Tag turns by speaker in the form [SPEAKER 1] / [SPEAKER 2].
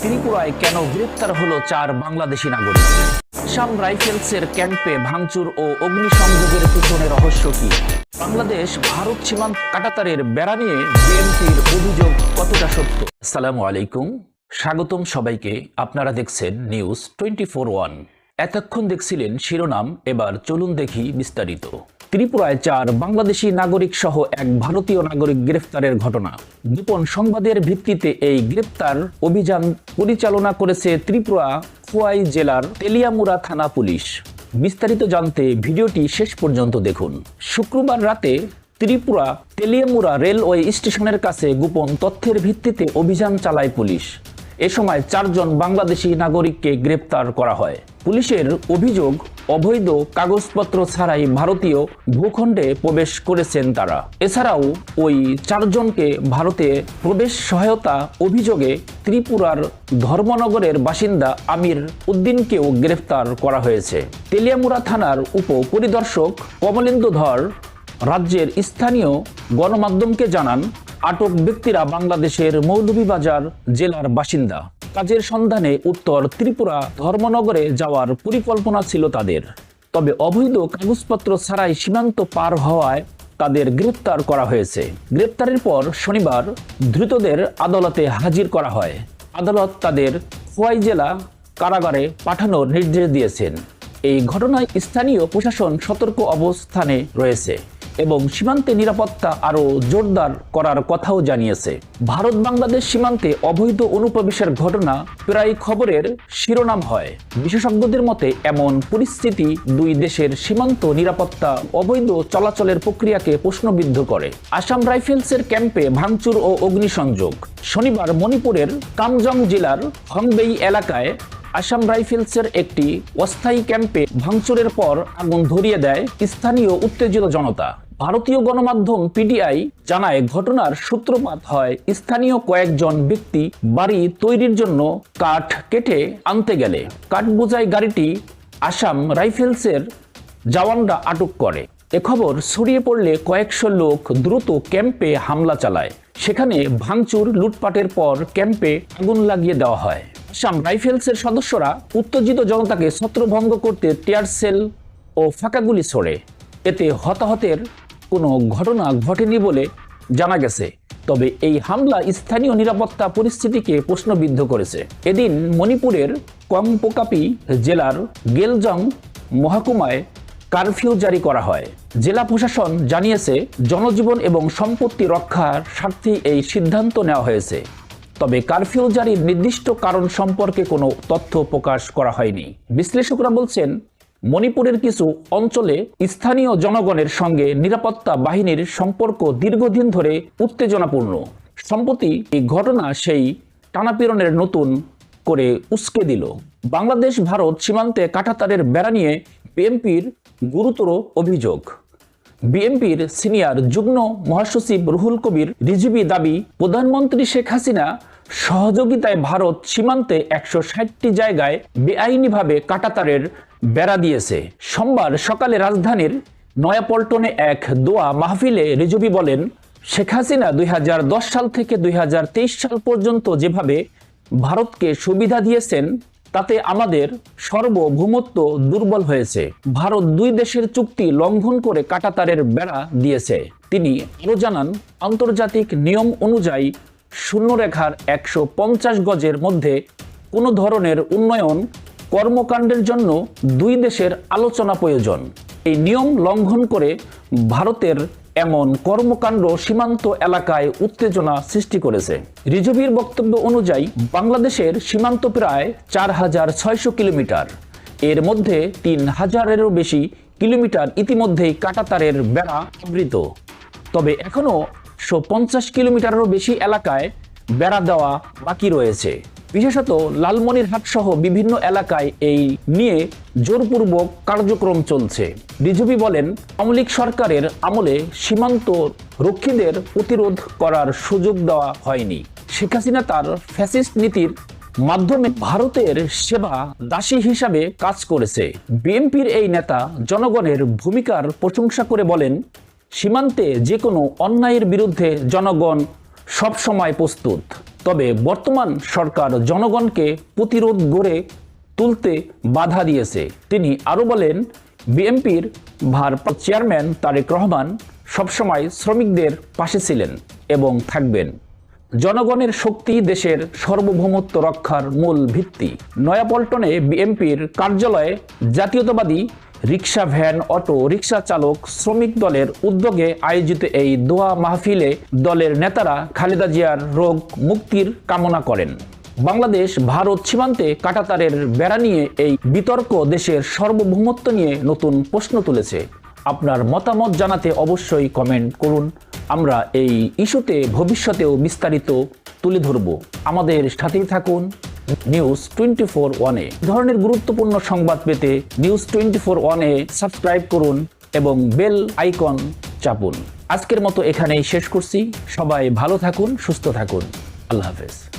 [SPEAKER 1] ত্রিপুরায় কেন গ্রেপ্তার হলো 4 বাংলাদেশি নাগরিক? আসাম রাইফেলসের ক্যাম্পে ভাঙচুর ও অগ্নিসংযোগের পিছনে রহস্য কি? বাংলাদেশ ভারত সীমান্ত কাটাতারের বেড়া নিয়ে বিএনপির অভিযোগ কতটা সত্য? আসসালামু আলাইকুম, স্বাগতম সবাইকে। আপনারা দেখছেন নিউজ 24/1। এতক্ষণ দেখছিলেন শিরোনাম, এবার চলুন দেখি বিস্তারিত। ত্রিপুরায় 4 বাংলাদেশি নাগরিক সহ এক ভারতীয় নাগরিক গ্রেফতারের ঘটনা। গোপন সংবাদের ভিত্তিতে এই গ্রেফতার অভিযান পরিচালনা করেছে ত্রিপুরা খোয়াই জেলার তেলিয়ামুড়া থানা পুলিশ। বিস্তারিত জানতে ভিডিওটি শেষ পর্যন্ত দেখুন। শুক্রবার রাতে ত্রিপুরা তেলিয়ামুড়া রেলওয়ে স্টেশনের কাছে গোপন তথ্যের ভিত্তিতে অভিযান চালায় পুলিশ। এ সময় 4 জন বাংলাদেশি নাগরিককে গ্রেপ্তার করা হয়। পুলিশের অভিযোগ, অবৈধ কাগজপত্র ছাড়াই ভারতীয় ভূখণ্ডে প্রবেশ করেছেন তারা। এছাড়াও ওই 4 জনকে ভারতে প্রবেশ সহায়তা অভিযোগে ত্রিপুরার ধর্মনগরের বাসিন্দা আমির উদ্দিনকেও গ্রেফতার করা হয়েছে। তেলিয়ামুড়া থানার উপপরিদর্শক কমলেন্দু ধর রাজ্যের স্থানীয় গণমাধ্যমকে জানান, আটক ব্যক্তিরা বাংলাদেশের মৌলভীবাজার জেলার বাসিন্দা। কাজের সন্ধানে উত্তর ত্রিপুরা ধর্মনগরে যাওয়ার পরিকল্পনা ছিল তাদের। তবে অবৈধ কাগজপত্র ছাড়াই সীমান্ত পার হওয়ায় তাদের গ্রেপ্তার করা হয়েছে। গ্রেপ্তারের পর শনিবার ধৃতদের আদালতে হাজির করা হয়। আদালত তাদের খোয়াই জেলা কারাগারে পাঠানোর নির্দেশ দিয়েছেন। এই ঘটনায় স্থানীয় প্রশাসন সতর্ক অবস্থানে রয়েছে এবং সীমান্তে নিরাপত্তা আরও জোরদার করার কথাও জানিয়েছে। ভারত বাংলাদেশ সীমান্তে অবৈধ অনুপ্রবেশের ঘটনা প্রায় খবরের শিরোনাম হয়। বিশেষজ্ঞদের মতে এমন পরিস্থিতি দুই দেশের সীমান্ত নিরাপত্তা, অবৈধ চলাচলের প্রক্রিয়াকে প্রশ্নবিদ্ধ করে। আসাম রাইফেলসের ক্যাম্পে ভাঙচুর ও অগ্নিসংযোগ। শনিবার মণিপুরের কামজং জেলার হংবেই এলাকায় আসাম রাইফেলসের একটি অস্থায়ী ক্যাম্পে ভাঙচুরের পর আগুন ধরিয়ে দেয় স্থানীয় উত্তেজিত জনতা। ভারতীয় গণমাধ্যম পিটিআই জানায়, ঘটনার সূত্রপাত হয় স্থানীয় কয়েকজন ব্যক্তি বাড়ি তৈরির জন্য কাঠ কেটে আনতে গেলে কাঠ বোঝাই গাড়িটি আসাম রাইফেলসের জওয়ানরা আটক করে। এ খবর ছড়িয়ে পড়লে কয়েকশো লোক দ্রুত ক্যাম্পে হামলা চালায়। সেখানে ভাঙচুর, লুটপাটের পর ক্যাম্পে আগুন লাগিয়ে দেওয়া হয়। আসাম রাইফেলসের সদস্যরা উত্তেজিত জনতাকে ছত্রভঙ্গ করতে টিয়ার সেল ও ফাঁকা গুলি ছোড়ে। এতে হতাহতের কোনো ঘটনা ঘটেনি বলে জানা গেছে। তবে এই হামলা স্থানীয় নিরাপত্তা পরিস্থিতিকে প্রশ্নবিদ্ধ করেছে। এদিন মণিপুরের কংপোকাপি জেলার গেলজং মহকুমায় কারফিউ জারি করা হয়। জেলা প্রশাসন জানিয়েছে, জনজীবন এবং সম্পত্তি রক্ষার স্বার্থে এই সিদ্ধান্ত নেওয়া হয়েছে। তবে কারফিউ জারির নির্দিষ্ট কারণ সম্পর্কে কোনো তথ্য প্রকাশ করা হয়নি। বিশ্লেষকরা বলছেন, মণিপুরের কিছু অঞ্চলে স্থানীয় জনগণের সঙ্গে নিরাপত্তা বাহিনীর সম্পর্ক দীর্ঘদিন ধরে উত্তেজনাপূর্ণ। সম্প্রতি এই ঘটনা সেই টানাপীড়নের নতুন করে উস্কে দিল। বাংলাদেশ ভারত সীমান্তে কাঁটাতারের বেড়া নিয়ে বিএনপির গুরুতর অভিযোগ। বিএনপির সিনিয়র যুগ্ম মহাসচিব রুহুল কবির রিজভী দাবি, প্রধানমন্ত্রী শেখ হাসিনা সহযোগিতায় ভারত সীমান্তে 160টি জায়গায় বেআইনিভাবে কাঁটাতারের বেড়া দিয়েছে। সোমবার সকালে রাজধানীর নয়াপল্টনে এক দোয়া মাহফিলে রিজভী বলেন, শেখ হাসিনা 2010 সাল থেকে 2023 সাল পর্যন্ত যেভাবে ভারতকে সুবিধা দিয়েছেন তাতে আমাদের সার্বভৌমত্ব দুর্বল হয়েছে। ভারত 2 দেশের চুক্তি লঙ্ঘন করে কাঁটাতারের বেড়া দিয়েছে। তিনি আরও জানান, আন্তর্জাতিক নিয়ম অনুযায়ী শূন্যরেখার 150 গজের মধ্যে কোনো ধরনের উন্নয়ন কর্মকাণ্ডের জন্য 2 দেশের আলোচনা প্রয়োজন। এই নিয়ম লঙ্ঘন করে ভারতের এমন কর্মকাণ্ড সীমান্ত এলাকায় উত্তেজনা সৃষ্টি করেছে। রিজভীর বক্তব্য অনুযায়ী বাংলাদেশের সীমান্ত প্রায় 4600 কিলোমিটার। এর মধ্যে 3000-এরও বেশি কিলোমিটার ইতিমধ্যেই কাঁটাতারের বেড়া আবৃত। তবে এখনও 150 কিলোমিটারেরও বেশি এলাকায় বেড়া দেওয়া বাকি রয়েছে। বিশেষত লালমনিরহাট সহ বিভিন্ন এলাকায় এই নিয়ে জোরপূর্বক কার্যক্রম চলছে। রিজভী বলেন, আওয়ামী লীগ সরকারের আমলে সীমান্ত রক্ষীদের প্রতিরোধ করার সুযোগ দেওয়া হয়নি। শেখ হাসিনা তার ফ্যাসিস্ট নীতির মাধ্যমে ভারতের সেবা দাসী হিসাবে কাজ করেছে। বিএনপির এই নেতা জনগণের ভূমিকার প্রশংসা করে বলেন, সীমান্তে যে কোনো অন্যায়ের বিরুদ্ধে জনগণ সবসময় প্রস্তুত। তবে বর্তমান সরকার জনগণকে প্রতিরোধ গড়ে তুলতে বাধা দিয়েছে। তিনি আরও বলেন, বিএনপির ভারপ্রাপ্ত চেয়ারম্যান তারেক রহমান সবসময় শ্রমিকদের পাশে ছিলেন এবং থাকবেন। জনগণের শক্তি দেশের সার্বভৌমত্ব রক্ষার মূল ভিত্তি। নয়াপল্টনে বিএনপির কার্যালয়ে জাতীয়তাবাদী রিক্সা, ভ্যান, অটো রিক্সা চালক শ্রমিক দলের উদ্যোগে আয়োজিত এই দোয়া মাহফিলে দলের নেতারা খালেদা জিয়ার রোগ মুক্তির কামনা করেন। বাংলাদেশ ভারত সীমান্তে কাঁটাতারের বেড়া নিয়ে এই বিতর্ক দেশের সার্বভৌমত্ব নিয়ে নতুন প্রশ্ন তুলেছে। আপনার মতামত জানাতে অবশ্যই কমেন্ট করুন। আমরা এই ইস্যুতে ভবিষ্যতেও বিস্তারিত তুলে ধরব। আমাদের সাথেই থাকুন নিউজ 24/1-এ। ধরনের গুরুত্বপূর্ণ সংবাদ পেতে নিউজ 24/1-এ সাবস্ক্রাইব করুন এবং বেল আইকন চাপুন। আজকের মতো এখানেই শেষ করছি। সবাই ভালো থাকুন, সুস্থ থাকুন। আল্লাহ হাফেজ।